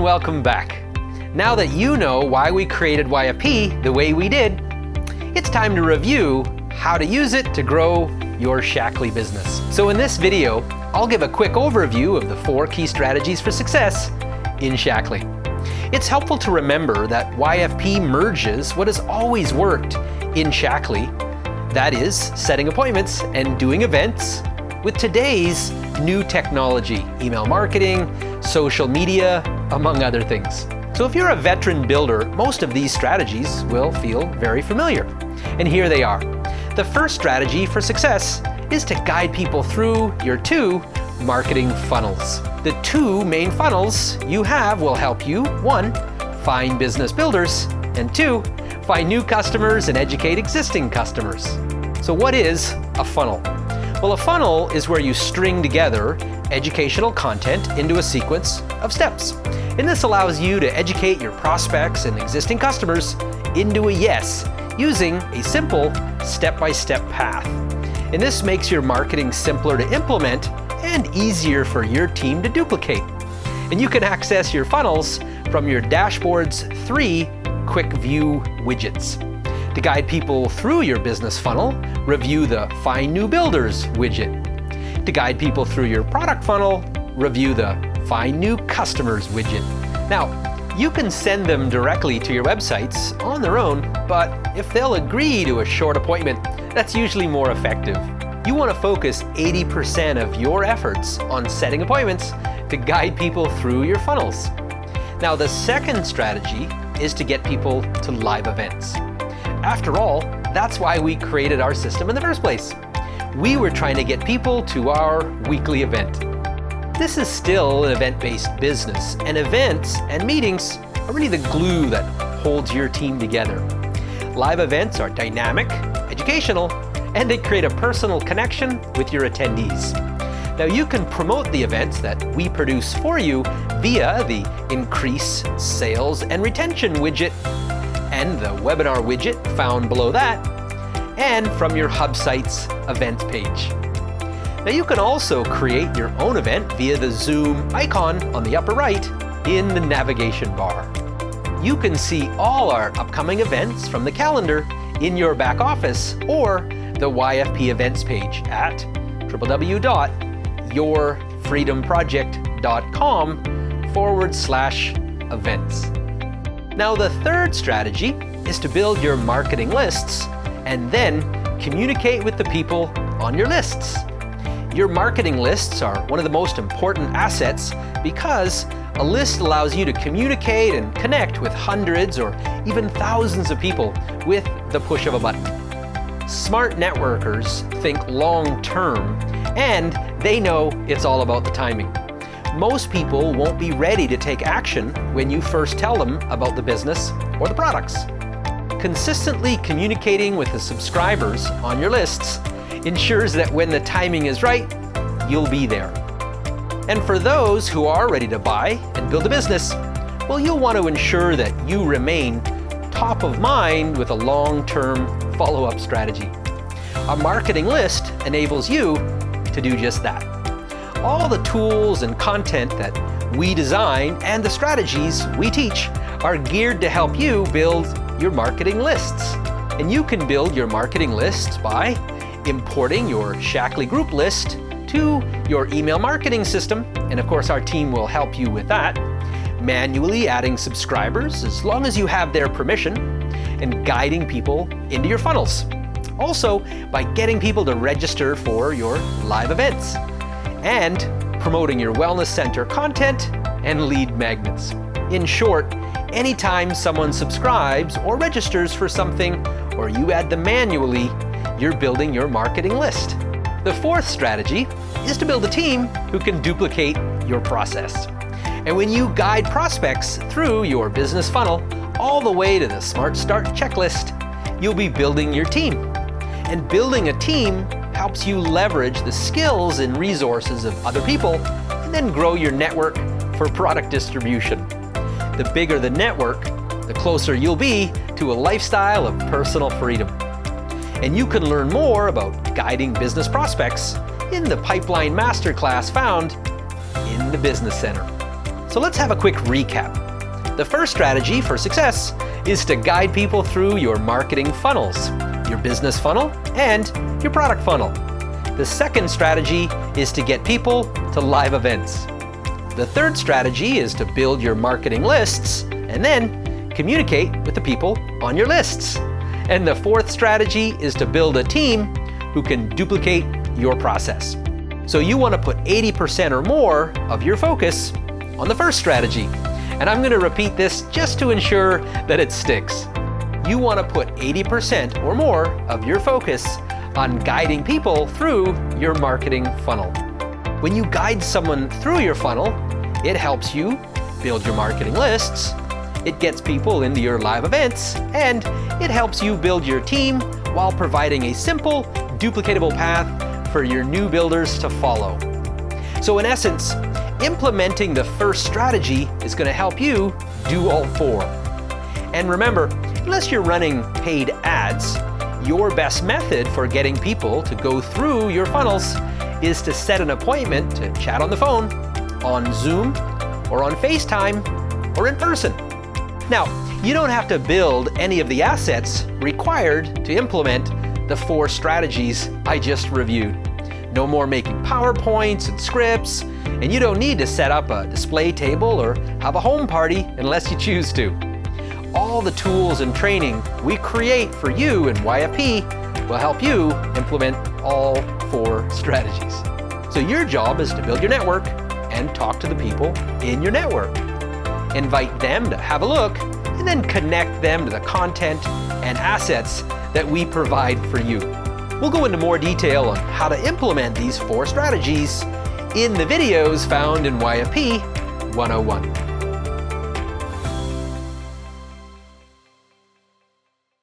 and welcome back. Now that you know why we created YFP the way we did, it's time to review how to use it to grow your Shaklee business. So in this video, I'll give a quick overview of the 4 key strategies for success in Shaklee. It's helpful to remember that YFP merges what has always worked in Shaklee, that is, setting appointments and doing events, with today's new technology, email marketing, social media, among other things. So if you're a veteran builder, most of these strategies will feel very familiar. And here they are. The first strategy for success is to guide people through your 2 marketing funnels. The 2 main funnels you have will help you, 1, find business builders, and 2, find new customers and educate existing customers. So what is a funnel? Well, a funnel is where you string together educational content into a sequence of steps. And this allows you to educate your prospects and existing customers into a yes, using a simple step-by-step path. And this makes your marketing simpler to implement and easier for your team to duplicate. And you can access your funnels from your dashboard's 3 quick view widgets. To guide people through your business funnel, review the Find New Builders widget. To guide people through your product funnel, review the Find New Customers widget. Now, you can send them directly to your websites on their own, but if they'll agree to a short appointment, that's usually more effective. You want to focus 80% of your efforts on setting appointments to guide people through your funnels. Now, the second strategy is to get people to live events. After all, that's why we created our system in the first place. We were trying to get people to our weekly event. This is still an event-based business, and events and meetings are really the glue that holds your team together. Live events are dynamic, educational, and they create a personal connection with your attendees. Now you can promote the events that we produce for you via the Increase Sales and Retention widget and the Webinar widget found below that, and from your hub site's events page. Now you can also create your own event via the Zoom icon on the upper right in the navigation bar. You can see all our upcoming events from the calendar in your back office or the YFP events page at www.yourfreedomproject.com/events. Now the third strategy is to build your marketing lists and then communicate with the people on your lists. Your marketing lists are one of the most important assets because a list allows you to communicate and connect with hundreds or even thousands of people with the push of a button. Smart networkers think long-term, and they know it's all about the timing. Most people won't be ready to take action when you first tell them about the business or the products. Consistently communicating with the subscribers on your lists ensures that when the timing is right, you'll be there. And for those who are ready to buy and build a business, well, you'll want to ensure that you remain top of mind with a long-term follow-up strategy. A marketing list enables you to do just that. All the tools and content that we design and the strategies we teach are geared to help you build your marketing lists. And you can build your marketing lists by importing your Shaklee group list to your email marketing system, and of course our team will help you with that, manually adding subscribers as long as you have their permission, and guiding people into your funnels. Also, by getting people to register for your live events, and promoting your wellness center content and lead magnets. In short, anytime someone subscribes or registers for something, or you add them manually, you're building your marketing list. The fourth strategy is to build a team who can duplicate your process. And when you guide prospects through your business funnel all the way to the Smart Start checklist, you'll be building your team. And building a team helps you leverage the skills and resources of other people and then grow your network for product distribution. The bigger the network, the closer you'll be to a lifestyle of personal freedom. And you can learn more about guiding business prospects in the Pipeline Masterclass found in the Business Center. So let's have a quick recap. The first strategy for success is to guide people through your marketing funnels, your business funnel, and your product funnel. The second strategy is to get people to live events. The third strategy is to build your marketing lists and then communicate with the people on your lists. And the fourth strategy is to build a team who can duplicate your process. So you want to put 80% or more of your focus on the first strategy. And I'm going to repeat this just to ensure that it sticks. You want to put 80% or more of your focus on guiding people through your marketing funnel. When you guide someone through your funnel, it helps you build your marketing lists, it gets people into your live events, and it helps you build your team while providing a simple, duplicatable path for your new builders to follow. So in essence, implementing the first strategy is going to help you do all four. And remember, unless you're running paid ads, your best method for getting people to go through your funnels is to set an appointment to chat on the phone, on Zoom, or on FaceTime, or in person. Now, you don't have to build any of the assets required to implement the four strategies I just reviewed. No more making PowerPoints and scripts, and you don't need to set up a display table or have a home party unless you choose to. All the tools and training we create for you in YFP will help you implement all four strategies. So your job is to build your network and talk to the people in your network. Invite them to have a look and then connect them to the content and assets that we provide for you. We'll go into more detail on how to implement these four strategies in the videos found in YFP 101.